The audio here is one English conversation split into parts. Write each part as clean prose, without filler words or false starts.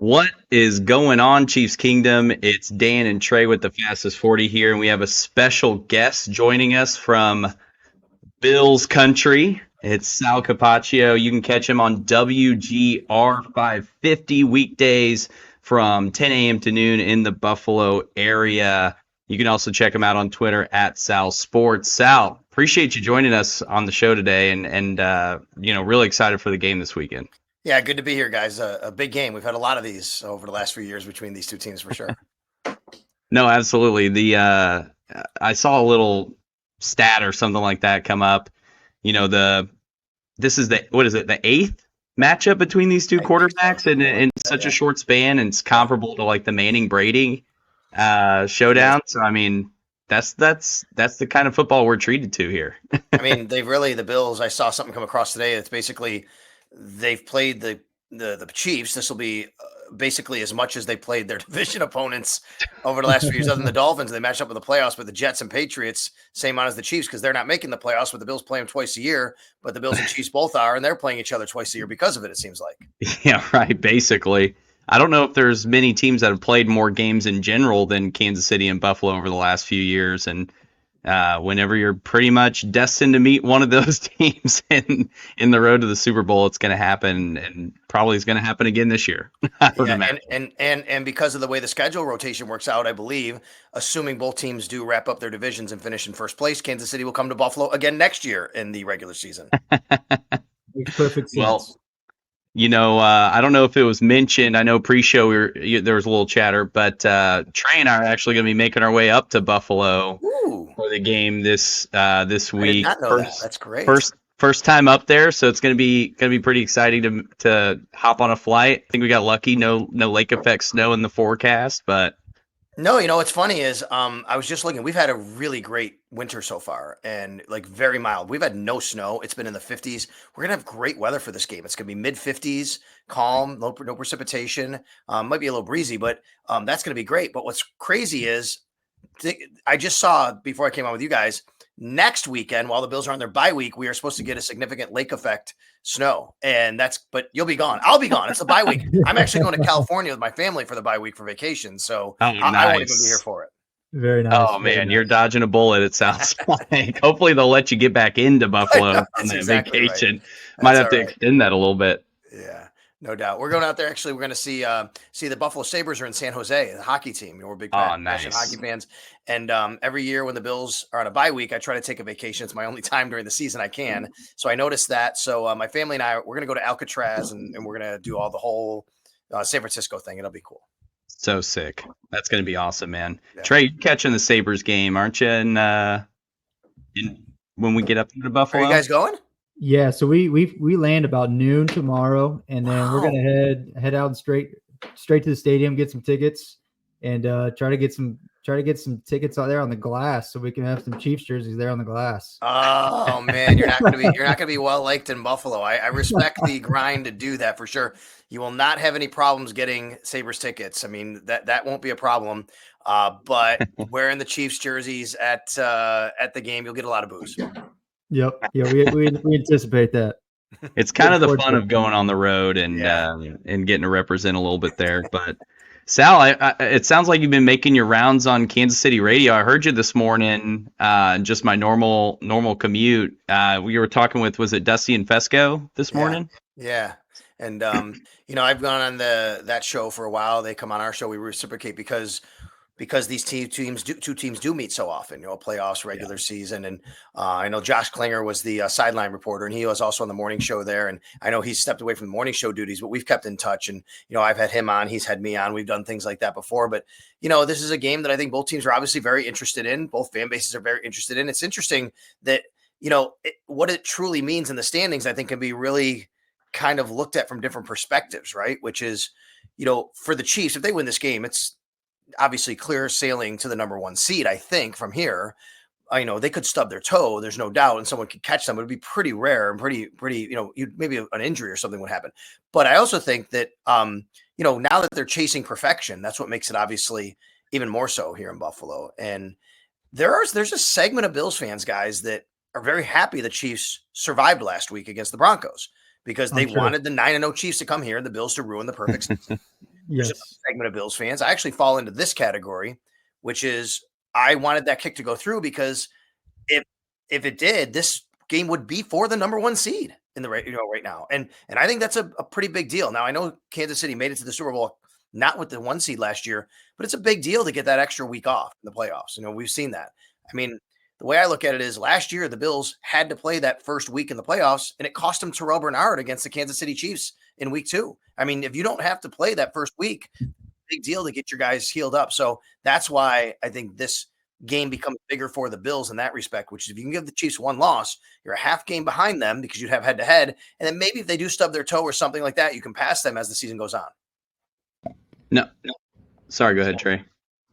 What is going on, Chiefs Kingdom? It's Dan and Trey with the Fastest 40 here, and we have a special guest joining us from Bills Country. It's Sal Capaccio. You can catch him on WGR 550 weekdays from 10 a.m. to noon in the Buffalo area. You can also check him out on Twitter at Sal Sports. Sal, appreciate you joining us on the show today, and really excited for the game this weekend. Yeah, good to be here, guys. A big game. We've had a lot of these over the last few years between these two teams, for sure. No, absolutely. I saw a little stat or something like that come up. This is the eighth matchup between these two quarterbacks in such a short span, and it's comparable to like the Manning Brady showdown. So I mean, that's the kind of football we're treated to here. I mean, the Bills. I saw something come across today. It's basically they've played the Chiefs. This will be basically as much as they played their division opponents over the last few years. Other than the Dolphins, they matched up with the playoffs, but the Jets and Patriots, same amount as the Chiefs, because they're not making the playoffs, but the Bills play them twice a year. But the Bills and Chiefs both are, and they're playing each other twice a year because of it, it seems like. Yeah, right. Basically, I don't know if there's many teams that have played more games in general than Kansas City and Buffalo over the last few years. And whenever you're pretty much destined to meet one of those teams in the road to the Super Bowl, it's going to happen, and probably is going to happen again this year. And because of the way the schedule rotation works out, I believe, assuming both teams do wrap up their divisions and finish in first place, Kansas City will come to Buffalo again next year in the regular season. Makes perfect sense. Well, I don't know if it was mentioned. I know pre-show there was a little chatter, but Trey and I are actually going to be making our way up to Buffalo for the game this week. I did not know that. That's great. First time up there, so it's going to be pretty exciting to hop on a flight. I think we got lucky, no lake effect snow in the forecast, but. No, what's funny is I was just looking. We've had a really great winter so far, and like very mild. We've had no snow. It's been in the 50s. We're gonna have great weather for this game. It's gonna be mid 50s, calm, no precipitation. Might be a little breezy, but that's gonna be great. But what's crazy is I just saw before I came on with you guys. Next weekend, while the Bills are on their bye week, we are supposed to get a significant lake effect snow, but you'll be gone. I'll be gone. It's the bye week. I'm actually going to California with my family for the bye week for vacation, so nice. I won't even be here for it. Very nice. Oh man, you're dodging a bullet. It sounds like. Hopefully they'll let you get back into Buffalo on that vacation. Right. Might have to extend that a little bit. Yeah. No doubt. We're going out there. Actually, we're going to see the Buffalo Sabres are in San Jose, the hockey team. We're big passionate hockey fans. And every year when the Bills are on a bye week, I try to take a vacation. It's my only time during the season I can. So I noticed that. So my family and I, we're going to go to Alcatraz and we're going to do all the whole San Francisco thing. It'll be cool. So sick. That's going to be awesome, man. Yeah. Trey, you're catching the Sabres game, aren't you? And when we get up to Buffalo? Are you guys going? Yeah, so we land about noon tomorrow, and then we're gonna head out straight to the stadium, get some tickets, and try to get some tickets out there on the glass, so we can have some Chiefs jerseys there on the glass. Oh man, you're not gonna be well liked in Buffalo. I respect the grind to do that for sure. You will not have any problems getting Sabres tickets. I mean that won't be a problem. But wearing the Chiefs jerseys at the game, you'll get a lot of boos. Yep. Yeah, we anticipate that. It's kind of the fun of going on the road and getting to represent a little bit there. But Sal, it sounds like you've been making your rounds on Kansas City radio. I heard you this morning, just my normal commute. We were talking with, was it Dusty and Fesco this morning? Yeah. And I've gone on that show for a while. They come on our show. We reciprocate because these two teams do meet so often, playoffs, regular season. And I know Josh Klinger was the sideline reporter, and he was also on the morning show there. And I know he's stepped away from the morning show duties, but we've kept in touch. And, I've had him on, he's had me on. We've done things like that before. But, this is a game that I think both teams are obviously very interested in. Both fan bases are very interested in. It's interesting that, what it truly means in the standings, I think can be really kind of looked at from different perspectives, right? Which is, for the Chiefs, if they win this game, it's obviously clear sailing to the number one seed. I think from here, they could stub their toe. There's no doubt, and someone could catch them. It would be pretty rare and pretty, maybe an injury or something would happen. But I also think that, now that they're chasing perfection, that's what makes it obviously even more so here in Buffalo. And there's a segment of Bills fans, guys, that are very happy the Chiefs survived last week against the Broncos because they wanted the 9-0 Chiefs to come here and the Bills to ruin the perfect season. There's a Yes. segment of Bills fans. I actually fall into this category, which is I wanted that kick to go through because if it did, this game would be for the number 1 seed in the right now. And I think that's a pretty big deal. Now I know Kansas City made it to the Super Bowl not with the 1 seed last year, but it's a big deal to get that extra week off in the playoffs. We've seen that. I mean, the way I look at it is last year the Bills had to play that first week in the playoffs, and it cost them Terrell Bernard against the Kansas City Chiefs in week 2. I mean, if you don't have to play that first week, big deal to get your guys healed up. So that's why I think this game becomes bigger for the Bills in that respect, which is if you can give the Chiefs 1 loss, you're a half game behind them because you'd have head to head. And then maybe if they do stub their toe or something like that, you can pass them as the season goes on. No. Sorry, go ahead, Trey.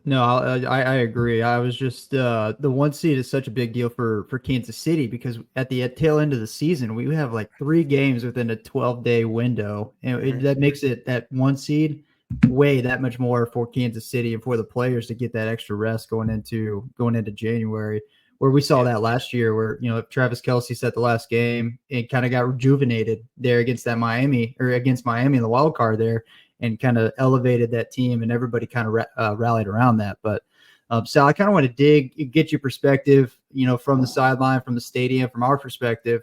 No, I agree. I was just the 1 seed is such a big deal for Kansas City because at the tail end of the season, we have like 3 games within a 12-day window. And that makes it that 1 seed way that much more for Kansas City and for the players to get that extra rest going into January, where we saw that last year where, Travis Kelce set the last game and kind of got rejuvenated there against Miami in the wild card there and kind of elevated that team and everybody kind of rallied around that. But Sal, I kind of want to get your perspective, from the sideline, from the stadium, from our perspective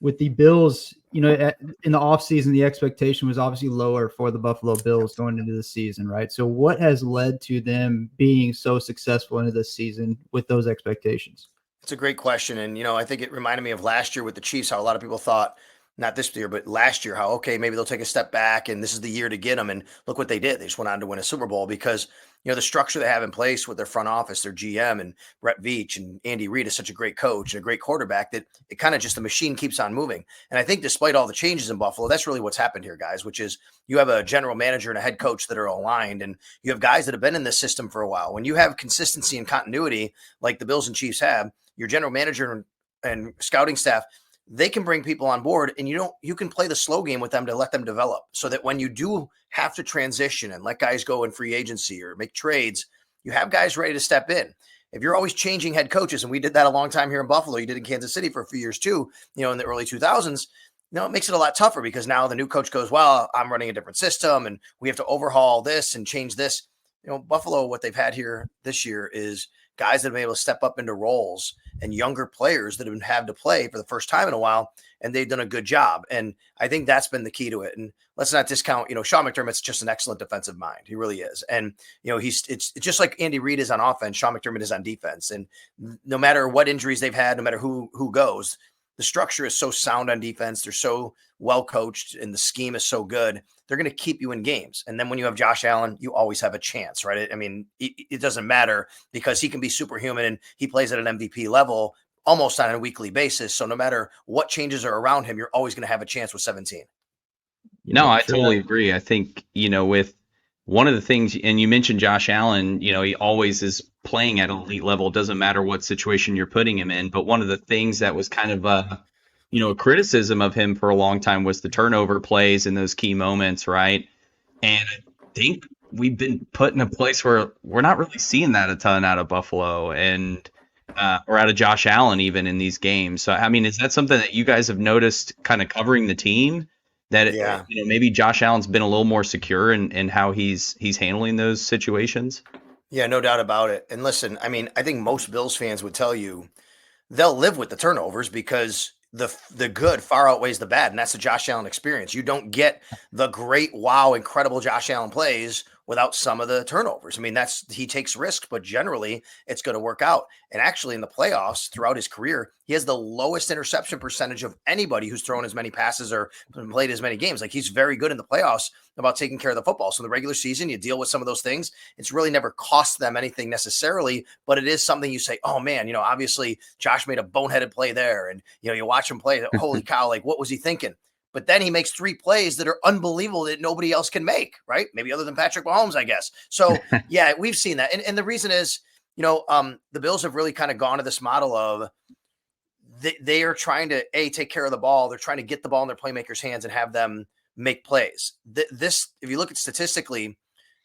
with the Bills. In the offseason, the expectation was obviously lower for the Buffalo Bills going into the season, right? So what has led to them being so successful into this season with those expectations? It's a great question. And, I think it reminded me of last year with the Chiefs, how a lot of people thought, not this year, but last year, how, okay, maybe they'll take a step back and this is the year to get them. And look what they did. They just went on to win a Super Bowl because, the structure they have in place with their front office, their GM and Brett Veach and Andy Reid is such a great coach and a great quarterback that it kind of just the machine keeps on moving. And I think despite all the changes in Buffalo, that's really what's happened here, guys, which is you have a general manager and a head coach that are aligned and you have guys that have been in this system for a while. When you have consistency and continuity like the Bills and Chiefs have, your general manager and scouting staff, they can bring people on board and you can play the slow game with them to let them develop so that when you do have to transition and let guys go in free agency or make trades, you have guys ready to step in. If you're always changing head coaches, and we did that a long time here in Buffalo, you did in Kansas City for a few years too, in the early 2000s, it makes it a lot tougher because now the new coach goes, well, I'm running a different system and we have to overhaul this and change this. Buffalo, what they've had here this year is guys that have been able to step up into roles and younger players that have had to play for the first time in a while, and they've done a good job. And I think that's been the key to it. And let's not discount, Sean McDermott's just an excellent defensive mind. He really is. And, it's just like Andy Reid is on offense, Sean McDermott is on defense. And no matter what injuries they've had, no matter who goes, the structure is so sound on defense. They're so well coached and the scheme is so good. They're going to keep you in games. And then when you have Josh Allen, you always have a chance, right? I mean, it doesn't matter because he can be superhuman and he plays at an MVP level almost on a weekly basis. So no matter what changes are around him, you're always going to have a chance with 17. No, I totally agree. I think, with one of the things, and you mentioned Josh Allen, he always is playing at an elite level. It doesn't matter what situation you're putting him in. But one of the things that was kind of a criticism of him for a long time was the turnover plays in those key moments, right? And I think we've been put in a place where we're not really seeing that a ton out of Buffalo and or out of Josh Allen even in these games. So, I mean, is that something that you guys have noticed kind of covering the team? That maybe Josh Allen's been a little more secure in how he's handling those situations? Yeah, no doubt about it. And listen, I mean, I think most Bills fans would tell you they'll live with the turnovers because the good far outweighs the bad. And that's the Josh Allen experience. You don't get the great, wow, incredible Josh Allen plays without some of the turnovers. I mean, he takes risks, but generally it's going to work out. And actually in the playoffs throughout his career, he has the lowest interception percentage of anybody who's thrown as many passes or played as many games. Like he's very good in the playoffs about taking care of the football. So in the regular season, you deal with some of those things. It's really never cost them anything necessarily, but it is something you say, oh man, obviously Josh made a boneheaded play there. And, you watch him play, holy cow, like what was he thinking? But then he makes 3 plays that are unbelievable that nobody else can make, right? Maybe other than Patrick Mahomes, I guess. So yeah, we've seen that. And the reason is, the Bills have really kind of gone to this model of they are trying to take care of the ball. They're trying to get the ball in their playmakers' hands and have them make plays. This, if you look at statistically,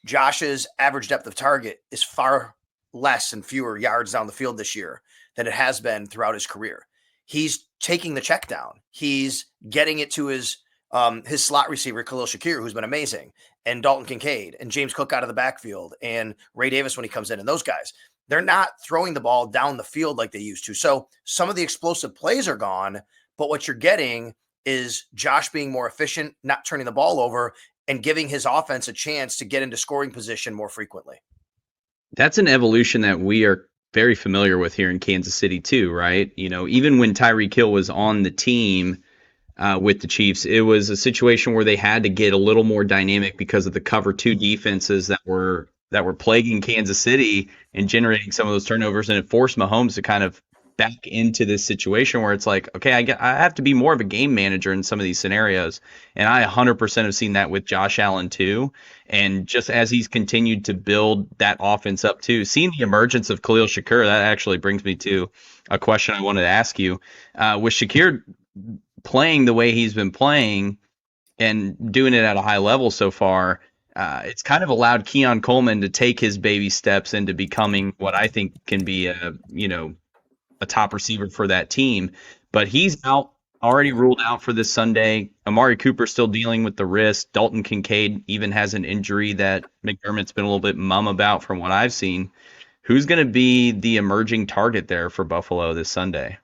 Josh's average depth of target is far less and fewer yards down the field this year than it has been throughout his career. He's taking the check down. He's getting it to his his slot receiver, Khalil Shakir, who's been amazing, and Dalton Kincaid and James Cook out of the backfield and Ray Davis when he comes in, and those guys, they're not throwing the ball down the field like they used to. So some of the explosive plays are gone, but what you're getting is Josh being more efficient, not turning the ball over, and giving his offense a chance to get into scoring position more frequently. That's an evolution that we are very familiar with here in Kansas City too, right? Even when Tyreek Hill was on the team with the Chiefs, it was a situation where they had to get a little more dynamic because of the cover 2 defenses that were plaguing Kansas City and generating some of those turnovers, and it forced Mahomes to kind of back into this situation where it's like, okay, I have to be more of a game manager in some of these scenarios. And I 100% have seen that with Josh Allen too. And just as he's continued to build that offense up too, seeing the emergence of Khalil Shakir, that actually brings me to a question I wanted to ask you. With Shakir playing the way he's been playing and doing it at a high level so far, it's kind of allowed Keon Coleman to take his baby steps into becoming what I think can be a top receiver for that team. But he's already ruled out for this Sunday. Amari Cooper still dealing with the wrist. Dalton Kincaid even has an injury that McDermott's been a little bit mum about from what I've seen. Who's going to be the emerging target there for Buffalo this Sunday?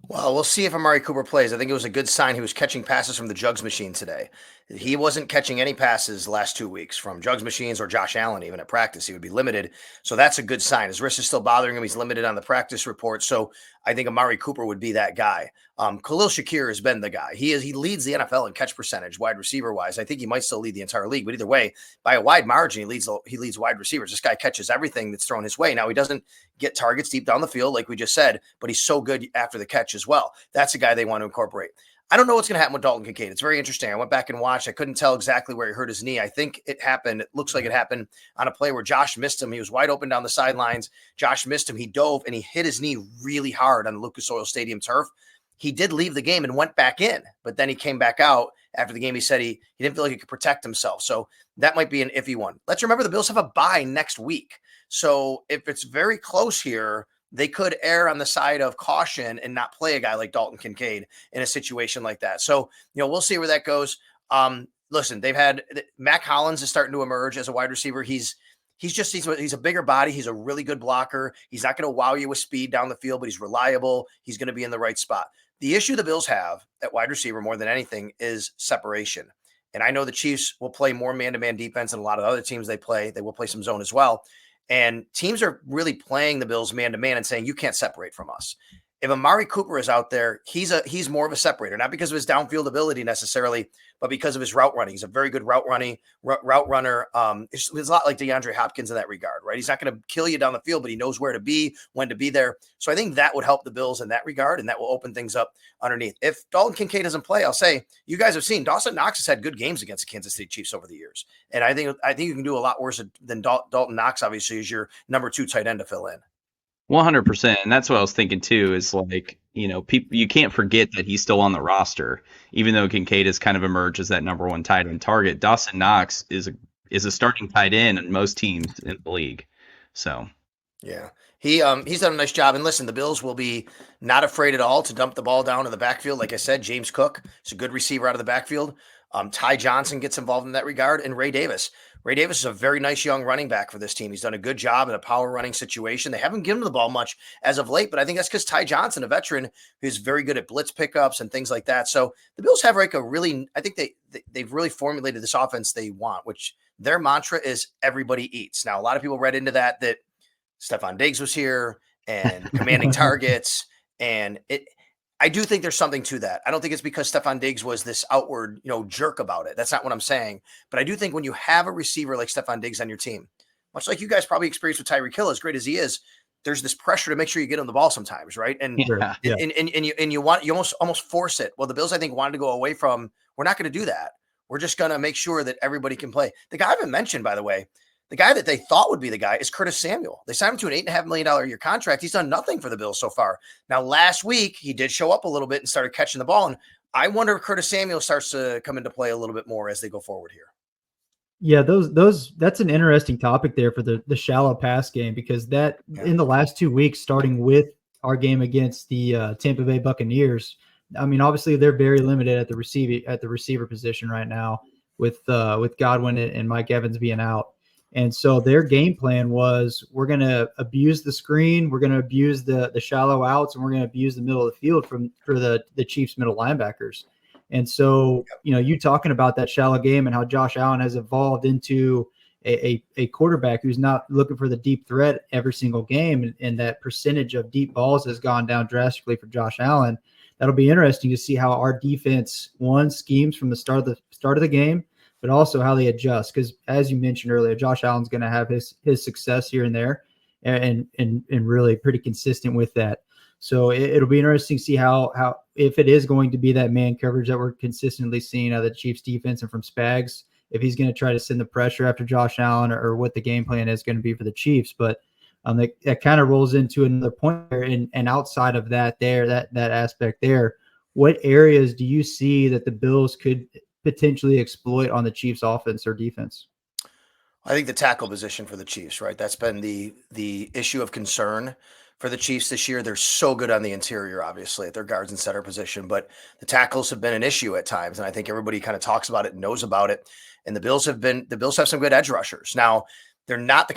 Well, we'll see if Amari Cooper plays. I think it was a good sign he was catching passes from the Jugs machine today. He wasn't catching any passes the last 2 weeks from Jugs machines or Josh Allen, even at practice. He would be limited. So that's a good sign. His wrist is still bothering him. He's limited on the practice report. So I think Amari Cooper would be that guy. Khalil Shakir has been the guy. He leads the NFL in catch percentage, wide receiver wise. I think he might still lead the entire league, but either way, by a wide margin, he leads wide receivers. This guy catches everything that's thrown his way. Now he doesn't get targets deep down the field, like we just said, but he's so good after the catch as well. That's a guy they want to incorporate. I don't know what's going to happen with Dalton Kincaid. It's very interesting. I went back and watched. I couldn't tell exactly where he hurt his knee. I think it happened. It looks like it happened on a play where Josh missed him. He was wide open down the sidelines. Josh missed him. He dove and he hit his knee really hard on the Lucas Oil Stadium turf. He did leave the game and went back in, but then he came back out after the game. He said he didn't feel like he could protect himself. So that might be an iffy one. Let's remember the Bills have a bye next week. So if it's very close here, they could err on the side of caution and not play a guy like Dalton Kincaid in a situation like that. So, we'll see where that goes. Listen, they've had Mac Hollins is starting to emerge as a wide receiver. He's a bigger body. He's a really good blocker. He's not going to wow you with speed down the field, but he's reliable. He's going to be in the right spot. The issue the Bills have at wide receiver more than anything is separation. And I know the Chiefs will play more man-to-man defense than a lot of other teams they play. They will play some zone as well. And teams are really playing the Bills man-to-man and saying, you can't separate from us. If Amari Cooper is out there, he's more of a separator, not because of his downfield ability necessarily, but because of his route running. He's a very good route runner. It's a lot like DeAndre Hopkins in that regard, right? He's not going to kill you down the field, but he knows where to be, when to be there. So I think that would help the Bills in that regard, and that will open things up underneath. If Dalton Kincaid doesn't play, I'll say, you guys have seen Dawson Knox has had good games against the Kansas City Chiefs over the years. And I think you can do a lot worse than Dalton Knox, obviously, as your number 2 tight end to fill in. 100%. And that's what I was thinking too, is like, people, you can't forget that he's still on the roster, even though Kincaid has kind of emerged as that number 1 tight end target. Dawson Knox is a starting tight end in most teams in the league. So, yeah, he's done a nice job. And listen, the Bills will be not afraid at all to dump the ball down in the backfield. Like I said, James Cook is a good receiver out of the backfield. Ty Johnson gets involved in that regard, and Ray Davis. Ray Davis is a very nice young running back for this team. He's done a good job in a power running situation. They haven't given him the ball much as of late, but I think that's because Ty Johnson, a veteran who's very good at blitz pickups and things like that. So the Bills have like I think they've really formulated this offense they want, which their mantra is everybody eats. Now, a lot of people read into that Stephon Diggs was here and commanding targets, and I do think there's something to that. I don't think it's because Stephon Diggs was this outward, jerk about it. That's not what I'm saying. But I do think when you have a receiver like Stephon Diggs on your team, much like you guys probably experienced with Tyreek Hill, as great as he is, there's this pressure to make sure you get him the ball sometimes, right? And you almost force it. Well, the Bills, I think, wanted to go away from, we're not going to do that. We're just going to make sure that everybody can play. The guy I haven't mentioned, by the way, the guy that they thought would be the guy is Curtis Samuel. They signed him to an $8.5 million a year contract. He's done nothing for the Bills so far. Now, last week, he did show up a little bit and started catching the ball. And I wonder if Curtis Samuel starts to come into play a little bit more as they go forward here. Yeah, that's an interesting topic there for the shallow pass game, because in the last 2 weeks, starting with our game against the Tampa Bay Buccaneers, I mean, obviously they're very limited at the receiver position right now with Godwin and Mike Evans being out. And so their game plan was, we're going to abuse the screen, we're going to abuse the shallow outs, and we're going to abuse the middle of the field for the Chiefs middle linebackers. And so, you talking about that shallow game and how Josh Allen has evolved into a quarterback who's not looking for the deep threat every single game, and that percentage of deep balls has gone down drastically for Josh Allen. That'll be interesting to see how our defense schemes from the start of the game, but also how they adjust. Because as you mentioned earlier, Josh Allen's going to have his success here and there, and really pretty consistent with that. So it'll be interesting to see how if it is going to be that man coverage that we're consistently seeing out of the Chiefs defense and from Spags, if he's going to try to send the pressure after Josh Allen, or what the game plan is going to be for the Chiefs. But that kind of rolls into another point there. And outside of that aspect there, what areas do you see that the Bills could potentially exploit on the Chiefs offense or defense? I think the tackle position for the Chiefs, right? That's been the issue of concern for the Chiefs this year. They're so good on the interior, obviously, at their guards and center position, but the tackles have been an issue at times. And I think everybody kind of talks about it and knows about it. And the Bills have some good edge rushers. Now, they're not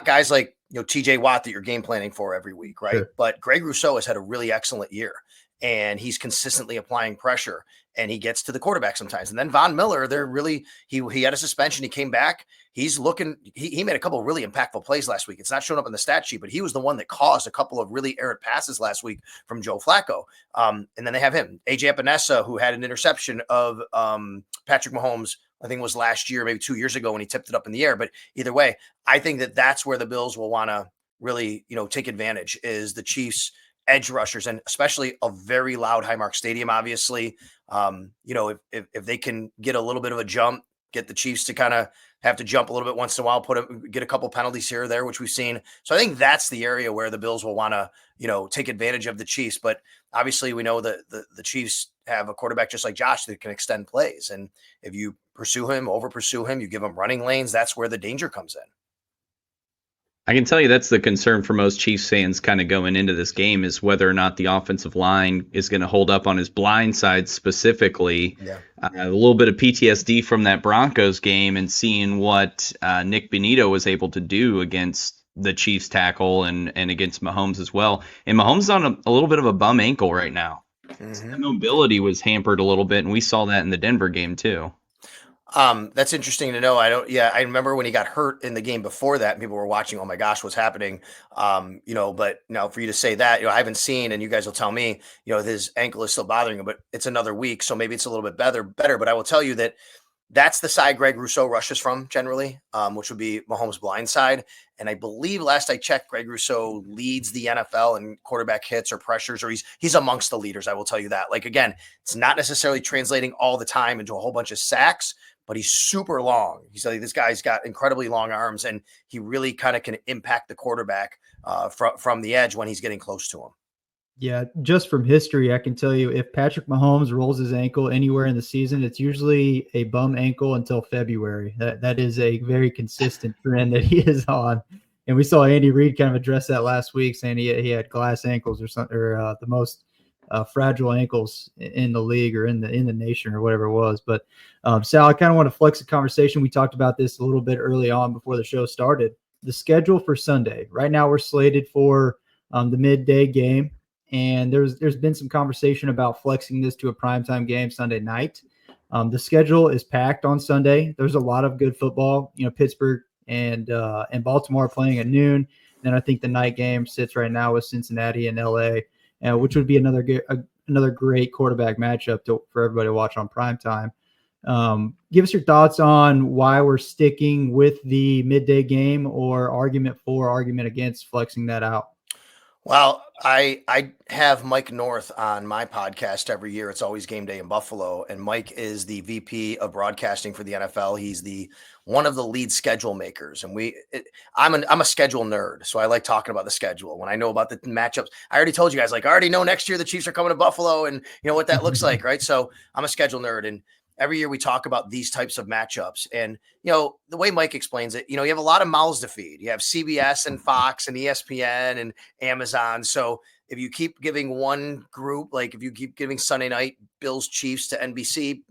guys like, TJ Watt that you're game planning for every week, right? Sure. But Greg Rousseau has had a really excellent year, and he's consistently applying pressure, and he gets to the quarterback sometimes. And then Von Miller, he had a suspension. He came back. He's looking, he made a couple of really impactful plays last week. It's not showing up in the stat sheet, but he was the one that caused a couple of really errant passes last week from Joe Flacco. And then they have him, AJ Epinesa, who had an interception of Patrick Mahomes, I think it was last year, maybe 2 years ago, when he tipped it up in the air. But either way, I think that's where the Bills will want to really, take advantage, is the Chiefs edge rushers, and especially a very loud Highmark Stadium. Obviously, if they can get a little bit of a jump, get the Chiefs to kind of have to jump a little bit once in a while, get a couple penalties here or there, which we've seen. So I think that's the area where the Bills will want to, take advantage of the Chiefs. But obviously we know that the Chiefs have a quarterback just like Josh that can extend plays. And if you over pursue him, you give him running lanes, that's where the danger comes in. I can tell you that's the concern for most Chiefs fans kind of going into this game, is whether or not the offensive line is going to hold up on his blind side specifically. Yeah. A little bit of PTSD from that Broncos game, and seeing what Nick Bonito was able to do against the Chiefs tackle and against Mahomes as well. And Mahomes is on a little bit of a bum ankle right now. Mm-hmm. So the mobility was hampered a little bit, and we saw that in the Denver game too. That's interesting to know. I remember when he got hurt in the game before that, and people were watching, oh my gosh, what's happening? But now for you to say that, I haven't seen, and you guys will tell me, his ankle is still bothering him, but it's another week. So maybe it's a little bit better, but I will tell you that that's the side Greg Rousseau rushes from generally, which would be Mahomes' blind side. And I believe last I checked, Greg Rousseau leads the NFL in quarterback hits or pressures, or he's amongst the leaders. I will tell you that. Like, again, it's not necessarily translating all the time into a whole bunch of sacks, but he's super long. He's like, this guy's got incredibly long arms, and he really kind of can impact the quarterback from the edge when he's getting close to him. Yeah, just from history, I can tell you, if Patrick Mahomes rolls his ankle anywhere in the season, it's usually a bum ankle until February. That is a very consistent trend that he is on. And we saw Andy Reid kind of address that last week, saying he had glass ankles or something, or the most fragile ankles in the league or in the nation or whatever it was. But Sal, I kind of want to flex the conversation. We talked about this a little bit early on before the show started. The schedule for Sunday. Right now we're slated for the midday game. And there's been some conversation about flexing this to a primetime game Sunday night. The schedule is packed on Sunday. There's a lot of good football. Pittsburgh and Baltimore are playing at noon. And then I think the night game sits right now with Cincinnati and LA, which would be another great quarterback matchup for everybody to watch on primetime. Give us your thoughts on why we're sticking with the midday game, or argument for, argument against flexing that out. Well, I have Mike North on my podcast every year. It's Always Game Day in Buffalo, and Mike is the VP of broadcasting for the NFL. He's one of the lead schedule makers, and I'm a schedule nerd, so I like talking about the schedule. When I know about the matchups, I already told you guys, like, I already know next year the Chiefs are coming to Buffalo, and what that looks like, right? So I'm a schedule nerd, and every year we talk about these types of matchups. And, the way Mike explains it, you have a lot of mouths to feed. You have CBS and Fox and ESPN and Amazon. So if you keep giving one group, like if you keep giving Sunday night Bills Chiefs to NBC,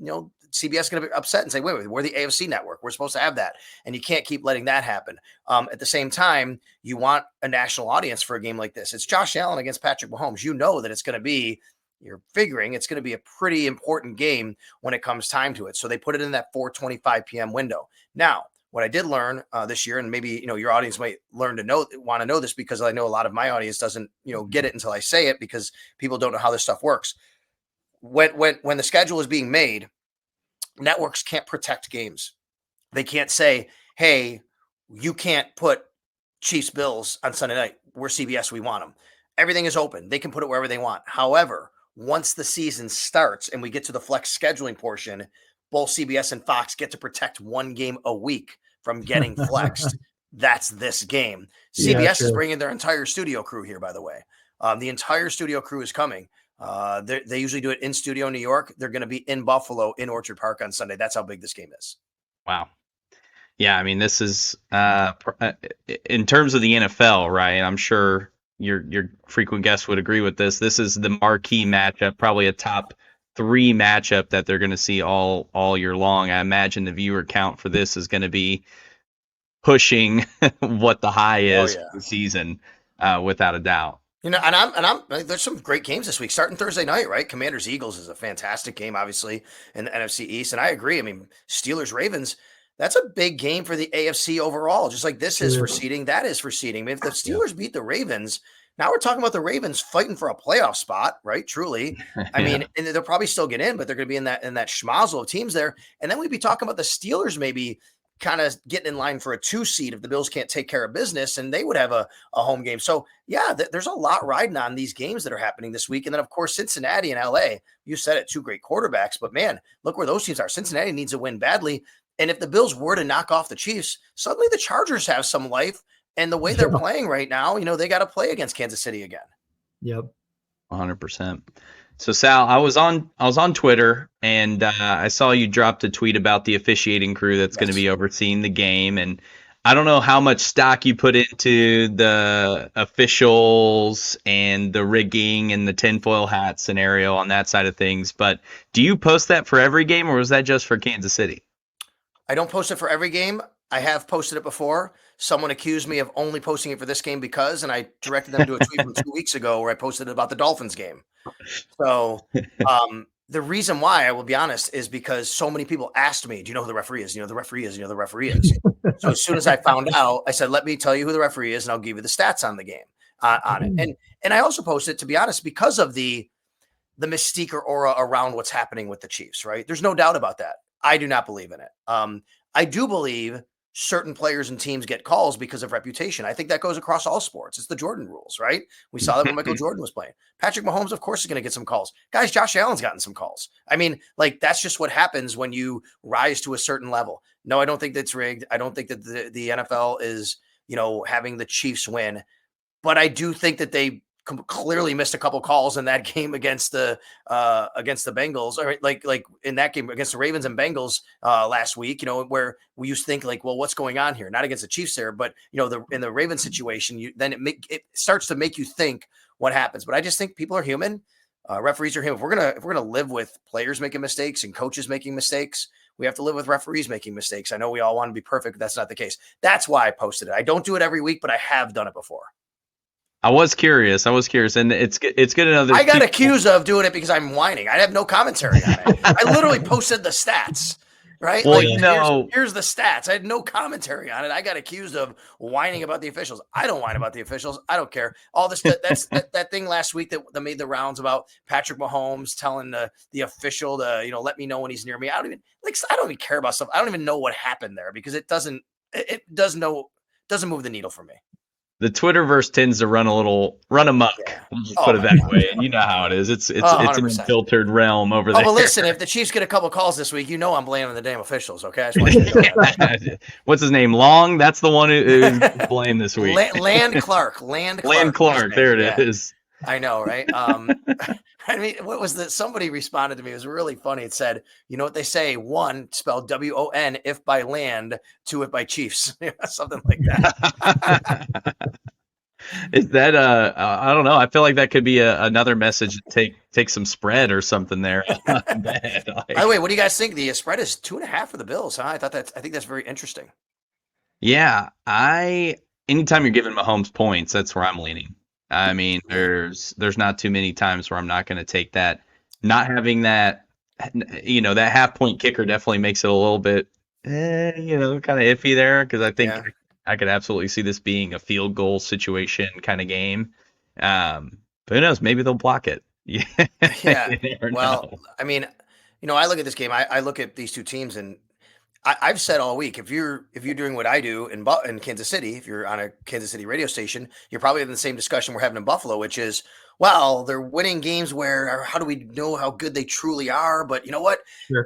CBS is going to be upset and say, wait, we're the AFC network. We're supposed to have that. And you can't keep letting that happen. At the same time, you want a national audience for a game like this. It's Josh Allen against Patrick Mahomes. You know that it's going to be, you're figuring it's going to be a pretty important game when it comes time to it. So they put it in that 4:25 p.m. window. Now, what I did learn this year, and maybe, your audience might want to know this, because I know a lot of my audience doesn't, get it until I say it, because people don't know how this stuff works. When the schedule is being made, networks can't protect games. They can't say, hey, you can't put Chiefs Bills on Sunday night. We're CBS. We want them. Everything is open. They can put it wherever they want. However, once the season starts and we get to the flex scheduling portion, both CBS and Fox get to protect one game a week from getting flexed. That's this game. CBS is bringing their entire studio crew here, by the way. The entire studio crew is coming. They usually do it in studio in New York. They're going to be in Buffalo in Orchard Park on Sunday. That's how big this game is. Wow. Yeah, I mean, this is in terms of the NFL, right? I'm sure your frequent guests would agree with this. This is the marquee matchup, probably a top 3 matchup that they're going to see all year long. I imagine the viewer count for this is going to be pushing what the high is for the season, without a doubt. And I'm there's some great games this week, starting Thursday night, right? Commanders Eagles is a fantastic game, obviously, in the NFC East. And I agree. I mean, Steelers Ravens, that's a big game for the AFC overall. Just like this is for seeding, that is for seeding. I mean, if the Steelers beat the Ravens, now we're talking about the Ravens fighting for a playoff spot, right? Truly. I mean, and they'll probably still get in, but they're going to be in that schmozzle of teams there. And then we'd be talking about the Steelers maybe kind of getting in line for a 2 seed if the Bills can't take care of business, and they would have a home game. So yeah, there's a lot riding on these games that are happening this week. And then of course, Cincinnati and LA, you said it, 2 great quarterbacks, but man, look where those teams are. Cincinnati needs a win badly. And if the Bills were to knock off the Chiefs, suddenly the Chargers have some life. And the way they're playing right now, they got to play against Kansas City again. Yep. 100%. So Sal, I was on Twitter, and I saw you dropped a tweet about the officiating crew that's going to be overseeing the game, and I don't know how much stock you put into the officials and the rigging and the tinfoil hat scenario on that side of things, but do you post that for every game, or was that just for Kansas City? I don't post it for every game. I have posted it before. Someone accused me of only posting it for this game and I directed them to a tweet from 2 weeks ago where I posted it about the Dolphins game. So the reason why, I will be honest, is because so many people asked me, do you know who the referee is? The referee is, the referee is. So as soon as I found out, I said, let me tell you who the referee is, and I'll give you the stats on the game, on it. And I also posted, to be honest, because of the mystique or aura around what's happening with the Chiefs, right? There's no doubt about that. I do not believe in it. I do believe certain players and teams get calls because of reputation. I think that goes across all sports. It's the Jordan rules, right? We saw that when Michael Jordan was playing. Patrick Mahomes, of course, is going to get some calls. Guys, Josh Allen's gotten some calls. I mean, that's just what happens when you rise to a certain level. No, I don't think that's rigged. I don't think that the NFL is, having the Chiefs win. But I do think that they clearly missed a couple calls in that game against the Bengals, or like in that game against the Ravens and Bengals last week, where we used to think well, what's going on here? Not against the Chiefs there, but in the Ravens situation, then it starts to make you think what happens. But I just think people are human. Referees are human. If we're gonna live with players making mistakes and coaches making mistakes, we have to live with referees making mistakes. I know we all want to be perfect, but that's not the case. That's why I posted it. I don't do it every week, but I have done it before. I was curious, and it's good to know that I got accused of doing it because I'm whining. I have no commentary on it. I literally posted the stats, right? Well, here's the stats. I had no commentary on it. I got accused of whining about the officials. I don't whine about the officials. I don't care. All this that thing last week that made the rounds about Patrick Mahomes telling the official to let me know when he's near me. I don't even care about stuff. I don't even know what happened there because it doesn't move the needle for me. The Twitterverse tends to run amok. Yeah. We'll just put it that way. And you know how it is. It's an unfiltered realm over there. Well, listen, if the Chiefs get a couple calls this week, I'm blaming the damn officials. Okay, I just want you to know. What's his name? Long. That's the one who's blamed this week. Land Clark. There it is. I know, right? I mean, somebody responded to me. It was really funny. It said, you know what they say? 1 spelled WON if by land, 2 if by Chiefs. Something like that. Is that I don't know. I feel like that could be another message to take some spread or something there. Bet, By the way, what do you guys think? The spread is 2.5 for the Bills, huh? I think that's very interesting. yeah, anytime you're giving Mahomes points, that's where I'm leaning. I mean, there's not too many times where I'm not going to take that. Not having that, that half point kicker definitely makes it a little bit, kind of iffy there because I think Yeah. I could absolutely see this being a field goal situation kind of game. But who knows? Maybe they'll block it. Yeah, Yeah. you never Well, know. I mean, I look at this game. I look at these two teams, and I've said all week, if you're doing what I do in Kansas City, if you're on a Kansas City radio station, you're probably in the same discussion we're having in Buffalo, which is, well, they're winning games where how do we know how good they truly are? But you know what? Sure.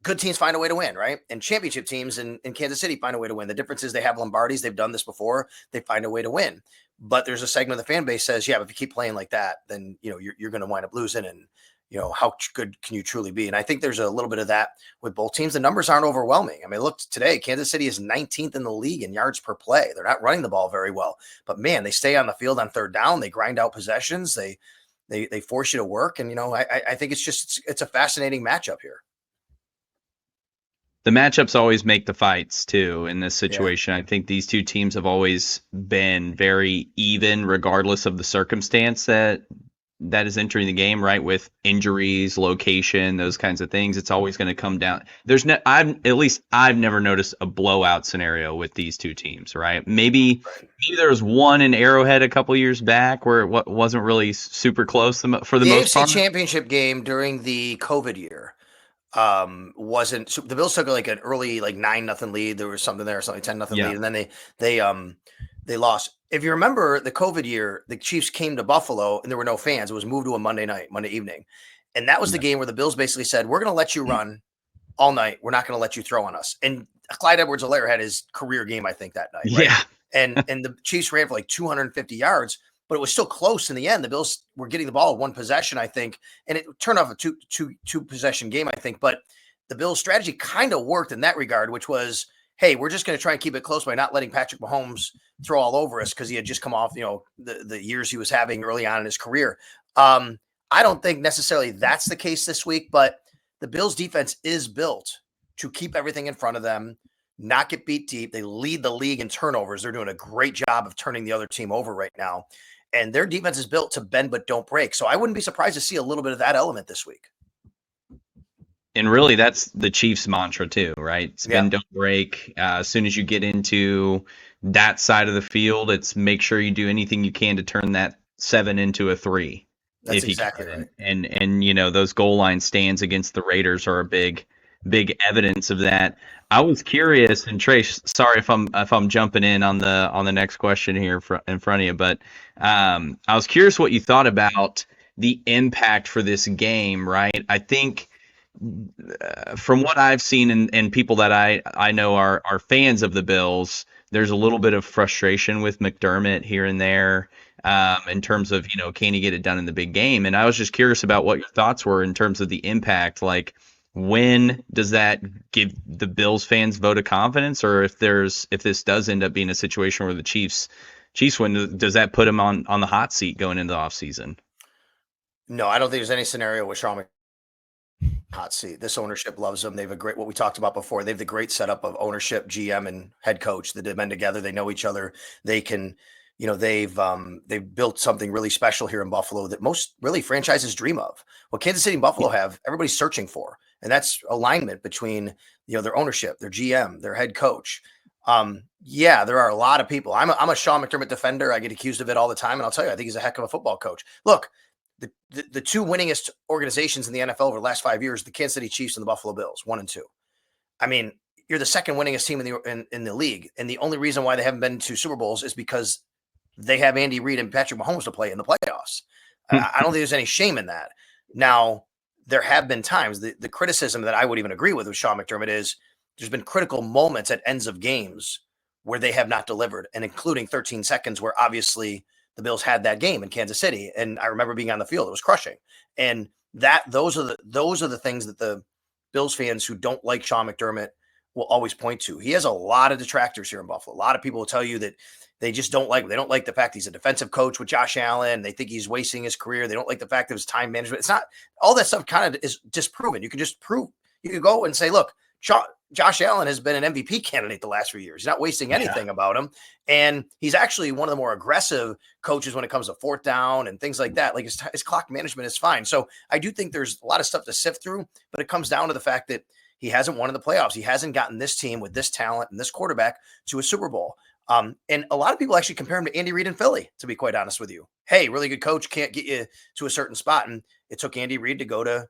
Good teams find a way to win, right? And championship teams in Kansas City find a way to win. The difference is they have Lombardis. They've done this before. They find a way to win. But there's a segment of the fan base says, yeah, but if you keep playing like that, then you're going to wind up losing. And how good can you truly be? And I think there's a little bit of that with both teams. The numbers aren't overwhelming. I mean, look today, Kansas City is 19th in the league in yards per play. They're not running the ball very well, but man, they stay on the field on third down. They grind out possessions. They force you to work. And, I think it's a fascinating matchup here. The matchups always make the fights too in this situation. I think these two teams have always been very even, regardless of the circumstance that is entering the game, right? With injuries, location, those kinds of things, it's always going to come down. I've never noticed a blowout scenario with these two teams, right? Maybe there was one in Arrowhead a couple years back where it wasn't really super close for the most part. The AFC Championship game during the COVID year wasn't. So the Bills took like an early 9-0 lead. There was something there, something 10-0 lead, and then they lost. If you remember the COVID year, the Chiefs came to Buffalo and there were no fans. It was moved to a Monday evening. And that was the game where the Bills basically said, we're going to let you run all night. We're not going to let you throw on us. And Clyde Edwards-Helaire had his career game, I think, that night. Right? Yeah. And the Chiefs ran for like 250 yards, but it was still close in the end. The Bills were getting the ball one possession, I think, and it turned off a two possession game, I think. But the Bills' strategy kind of worked in that regard, which was, hey, we're just going to try and keep it close by not letting Patrick Mahomes throw all over us because he had just come off, the years he was having early on in his career. I don't think necessarily that's the case this week, but the Bills' defense is built to keep everything in front of them, not get beat deep. They lead the league in turnovers. They're doing a great job of turning the other team over right now. And their defense is built to bend but don't break. So I wouldn't be surprised to see a little bit of that element this week. And really, that's the Chiefs' mantra too, right? Spin, don't break. As soon as you get into that side of the field, it's make sure you do anything you can to turn that 7 into a 3. That's exactly right. And those goal line stands against the Raiders are a big evidence of that. I was curious, and Trey, sorry if I'm jumping in on the next question here in front of you, but I was curious what you thought about the impact for this game, right? I think from what I've seen and people that I know are fans of the Bills, there's a little bit of frustration with McDermott here and there in terms of, can he get it done in the big game? And I was just curious about what your thoughts were in terms of the impact. Like, when does that give the Bills fans vote of confidence? Or if this does end up being a situation where the Chiefs win, does that put them on the hot seat going into the offseason? No, I don't think there's any scenario with Sean hot seat. This ownership loves them. They have what we talked about before. They have the great setup of ownership, GM, and head coach. The men together, they know each other. They can, they've built something really special here in Buffalo that most really franchises dream of. What Kansas City and Buffalo have, everybody's searching for, and that's alignment between their ownership, their GM, their head coach. There are a lot of people. I'm a Sean McDermott defender. I get accused of it all the time, and I'll tell you, I think he's a heck of a football coach. Look. The two winningest organizations in the NFL over the last 5 years, the Kansas City Chiefs and the Buffalo Bills, 1 and 2. I mean, you're the second winningest team in the league. And the only reason why they haven't been to Super Bowls is because they have Andy Reid and Patrick Mahomes to play in the playoffs. I don't think there's any shame in that. Now, there have been times, the criticism that I would even agree with Sean McDermott is there's been critical moments at ends of games where they have not delivered, and including 13 seconds where obviously the Bills had that game in Kansas City. And I remember being on the field. It was crushing. And those are the things that the Bills fans who don't like Sean McDermott will always point to. He has a lot of detractors here in Buffalo. A lot of people will tell you that they just don't like him. They don't like the fact he's a defensive coach with Josh Allen. They think he's wasting his career. They don't like the fact that his time management. It's not, all that stuff kind of is disproven. You can just prove, you can go and say, look, Josh Allen has been an MVP candidate the last few years. He's not wasting anything about him. And he's actually one of the more aggressive coaches when it comes to fourth down and things like that. Like his clock management is fine. So I do think there's a lot of stuff to sift through, but it comes down to the fact that he hasn't won in the playoffs. He hasn't gotten this team with this talent and this quarterback to a Super Bowl. And a lot of people actually compare him to Andy Reid in Philly, to be quite honest with you. Hey, really good coach can't get you to a certain spot. And it took Andy Reid to go to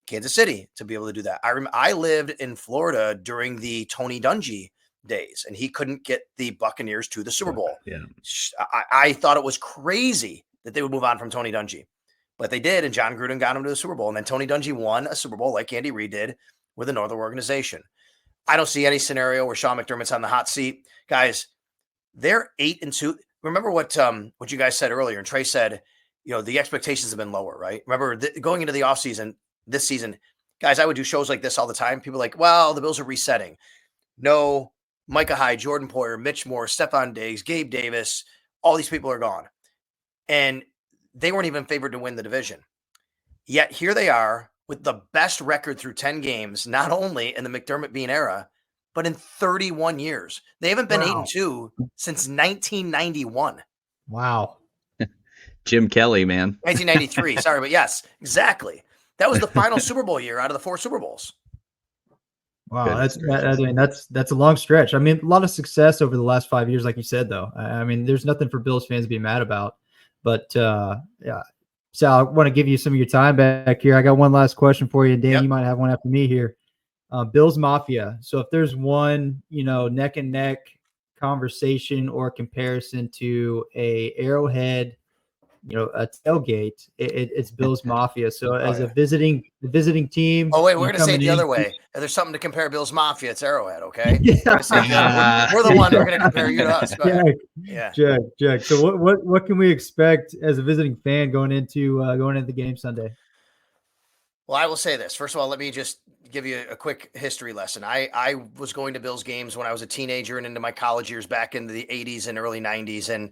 Kansas City to be able to do that. I lived in Florida during the Tony Dungy days, and he couldn't get the Buccaneers to the Super Bowl. Yeah. I thought it was crazy that they would move on from Tony Dungy, but they did. And John Gruden got him to the Super Bowl. And then Tony Dungy won a Super Bowl like Andy Reid did with another organization. I don't see any scenario where Sean McDermott's on the hot seat. Guys, they're 8-2. Remember what you guys said earlier, and Trey said, the expectations have been lower, right? Remember going into the offseason this season, guys, I would do shows like this all the time. People are like, well, the Bills are resetting. No, Micah Hyde, Jordan Poyer, Mitch Moore, Stephon Diggs, Gabe Davis, all these people are gone. And they weren't even favored to win the division. Yet here they are with the best record through 10 games, not only in the McDermott Bean era, but in 31 years. They haven't been 8-2 since 1991. Wow. Jim Kelly, man. 1993. Sorry, but yes, exactly. That was the final Super Bowl year out of the 4 Super Bowls. Wow, that's a long stretch. I mean, a lot of success over the last 5 years, like you said, though. I mean, there's nothing for Bills fans to be mad about. But yeah, Sal, I want to give you some of your time back here. I got one last question for you, and Dan, you might have one after me here. Bills Mafia. So if there's one, neck and neck conversation or comparison to a Arrowhead, a tailgate, it's Bills Mafia. So as a visiting team. Oh, wait, we're going to say it the other way. If there's something to compare Bills Mafia, it's Arrowhead, okay? Yeah. We're the one we're going to compare you to us. Yeah. Jack. So what can we expect as a visiting fan going into the game Sunday? Well, I will say this. First of all, let me just give you a quick history lesson. I was going to Bills games when I was a teenager and into my college years back into the 80s and early 90s. And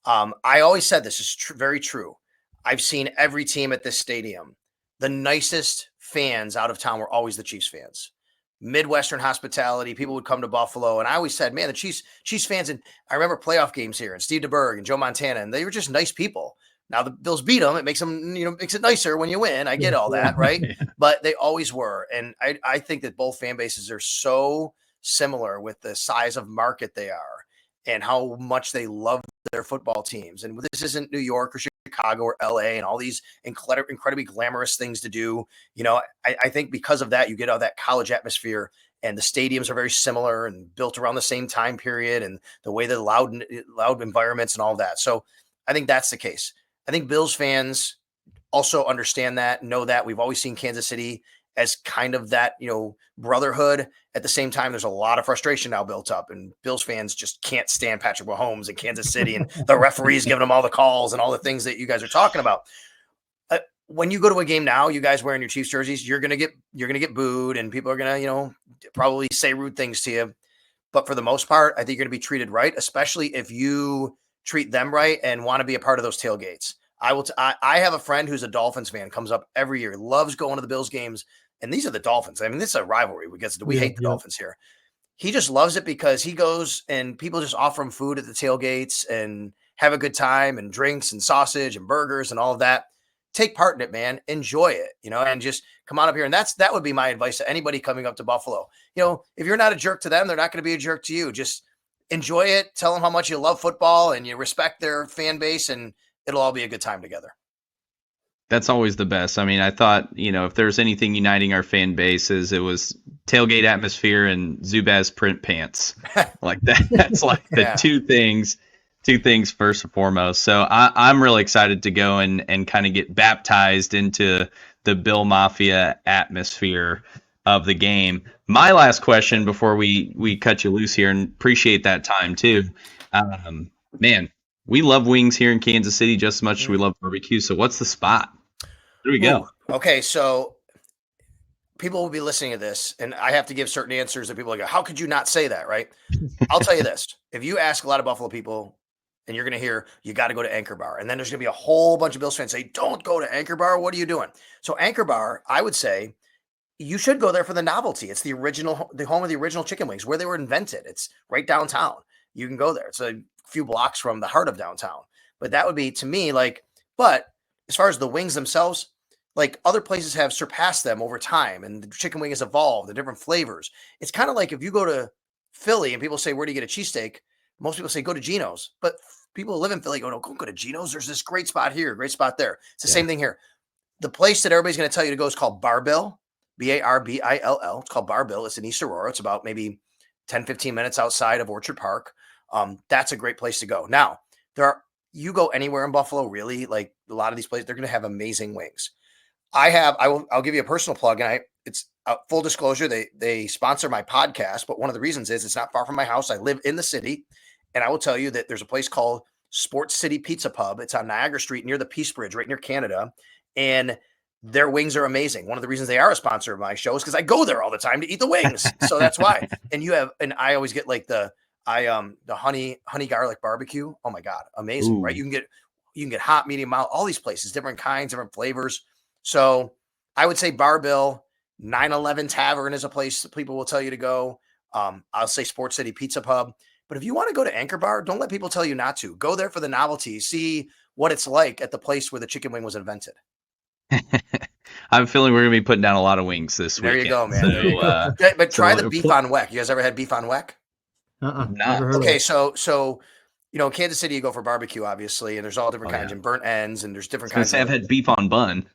I always said this is very true. I've seen every team at this stadium. The nicest fans out of town were always the Chiefs fans. Midwestern hospitality. People would come to Buffalo. And I always said, man, the Chiefs fans. And I remember playoff games here and Steve DeBerg and Joe Montana, and they were just nice people. Now the Bills beat them. It makes them, makes it nicer when you win. I get all that, right? Yeah. But they always were. And I think that both fan bases are so similar with the size of market they are and how much they love their football teams. And this isn't New York or Chicago or LA and all these incredibly glamorous things to do. I think because of that, you get all that college atmosphere, and the stadiums are very similar and built around the same time period and the way the loud environments and all that. So I think that's the case. I think Bills fans also understand that, know that. We've always seen Kansas City as kind of that, brotherhood. At the same time, there's a lot of frustration now built up, and Bills fans just can't stand Patrick Mahomes in Kansas City and the referees giving them all the calls and all the things that you guys are talking about. When you go to a game now, you guys wearing your Chiefs jerseys, you're going to get booed, and people are going to, probably say rude things to you. But for the most part, I think you're going to be treated right, especially if you treat them right and want to be a part of those tailgates. I have a friend who's a Dolphins fan, comes up every year, loves going to the Bills games. And these are the Dolphins. I mean, this is a rivalry. We hate the Dolphins here. He just loves it because he goes and people just offer him food at the tailgates and have a good time and drinks and sausage and burgers and all of that. Take part in it, man. Enjoy it, and just come on up here. And that would be my advice to anybody coming up to Buffalo. If you're not a jerk to them, they're not going to be a jerk to you. Just enjoy it. Tell them how much you love football and you respect their fan base, and it'll all be a good time together. That's always the best. I mean, I thought, if there's anything uniting our fan bases, it was tailgate atmosphere and Zubaz print pants. Like that. That's like the two things first and foremost. So I'm really excited to go and kind of get baptized into the Bill Mafia atmosphere of the game. My last question before we cut you loose here, and appreciate that time too. Man, we love wings here in Kansas City just as much as we love barbecue. So what's the spot? There we go. Okay, so people will be listening to this, and I have to give certain answers that people are like, how could you not say that, right? I'll tell you this. If you ask a lot of Buffalo people, and you're going to hear, you got to go to Anchor Bar. And then there's going to be a whole bunch of Bills fans say, don't go to Anchor Bar. What are you doing? So Anchor Bar, I would say, you should go there for the novelty. It's the home of the original chicken wings, where they were invented. It's right downtown. You can go there. It's a few blocks from the heart of downtown. But that would be, to me, like, but as far as the wings themselves, like other places have surpassed them over time, and the chicken wing has evolved, the different flavors. It's kind of like if you go to Philly and people say, where do you get a cheesesteak? Most people say, go to Geno's. But people who live in Philly go, no, go to Geno's. There's this great spot here, great spot there. It's the same thing here. The place that everybody's going to tell you to go is called Barbill, Barbill. It's called Barbill. It's in East Aurora. It's about maybe 10, 15 minutes outside of Orchard Park. That's a great place to go. Now, you go anywhere in Buffalo, really, like a lot of these places, they're going to have amazing wings. I'll give you a personal plug, and it's full disclosure. They sponsor my podcast, but one of the reasons is it's not far from my house. I live in the city, and I will tell you that there's a place called Sports City Pizza Pub. It's on Niagara Street near the Peace Bridge, right near Canada, and their wings are amazing. One of the reasons they are a sponsor of my show is because I go there all the time to eat the wings, so that's why. And I always get like the honey garlic barbecue. Oh my god, amazing! Ooh. Right? You can get hot, medium, mild, all these places, different kinds, different flavors. So I would say Barbill, 911 Tavern is a place that people will tell you to go. I'll say Sports City Pizza Pub. But if you want to go to Anchor Bar, don't let people tell you not to. Go there for the novelty. See what it's like at the place where the chicken wing was invented. I'm feeling we're going to be putting down a lot of wings this weekend. There you go, man. So, but try the beef on weck. You guys ever had beef on weck? Okay, so Kansas City, you go for barbecue, obviously, and there's all different kinds and burnt ends, and there's different kinds. I've had beef on bun.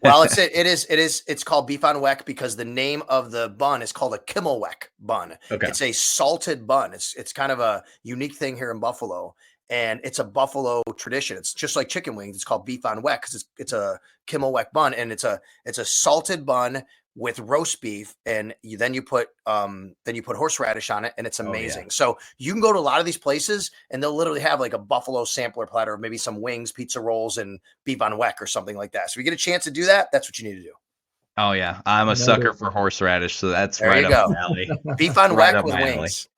Well, it's called beef on weck because the name of the bun is called a Kimmelweck bun. Okay. It's a salted bun. It's kind of a unique thing here in Buffalo, and it's a Buffalo tradition. It's just like chicken wings. It's called beef on weck because it's a Kimmelweck bun, and it's a salted bun with roast beef, and then you put horseradish on it, and it's amazing. So you can go to a lot of these places, and they'll literally have like a Buffalo sampler platter of maybe some wings, pizza rolls, and beef on weck or something like that. So if you get a chance to do that, that's what you need to do. Oh yeah, I'm a sucker for horseradish, so that's right up my alley. Beef on weck with wings.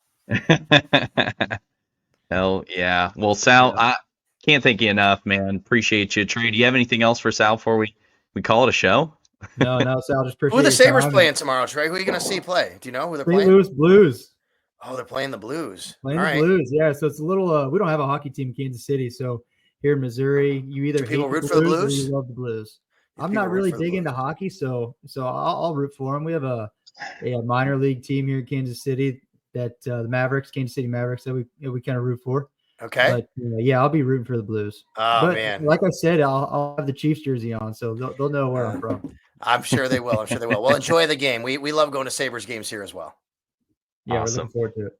Hell yeah. Well, Sal, I can't thank you enough, man. Appreciate you. Trey, do you have anything else for Sal before we call it a show? No, Sal, just appreciate. Who are the Sabres playing tomorrow, Trey? Who are you going to see play? Do you know who they're playing? Louis Blues. Oh, they're playing the Blues. Blues, yeah. So it's a little. We don't have a hockey team in Kansas City, so here in Missouri, you either people root for the Blues or you love the Blues. I'm not really big into hockey, so I'll root for them. We have a minor league team here in Kansas City that the Mavericks, Kansas City Mavericks, that we kind of root for. Okay. But I'll be rooting for the Blues. Oh man! Like I said, I'll have the Chiefs jersey on, so they'll know where I'm from. I'm sure they will. Well, enjoy the game. We love going to Sabres games here as well. Yeah, awesome. We're looking forward to it.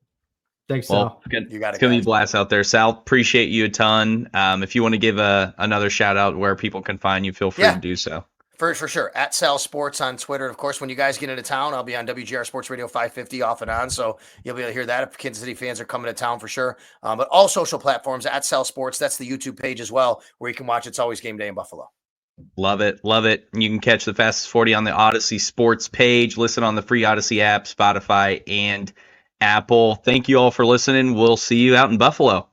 Thanks, Sal. You got it. It's going to be blast out there. Sal, appreciate you a ton. If you want to give another shout out where people can find you, feel free to do so. For sure. At Sal Sports on Twitter. Of course, when you guys get into town, I'll be on WGR Sports Radio 550 off and on. So you'll be able to hear that if Kansas City fans are coming to town for sure. But all social platforms at Sal Sports. That's the YouTube page as well, where you can watch It's Always Game Day in Buffalo. Love it. You can catch the Fastest 40 on the Odyssey Sports page. Listen on the free Odyssey app, Spotify, and Apple. Thank you all for listening. We'll see you out in Buffalo.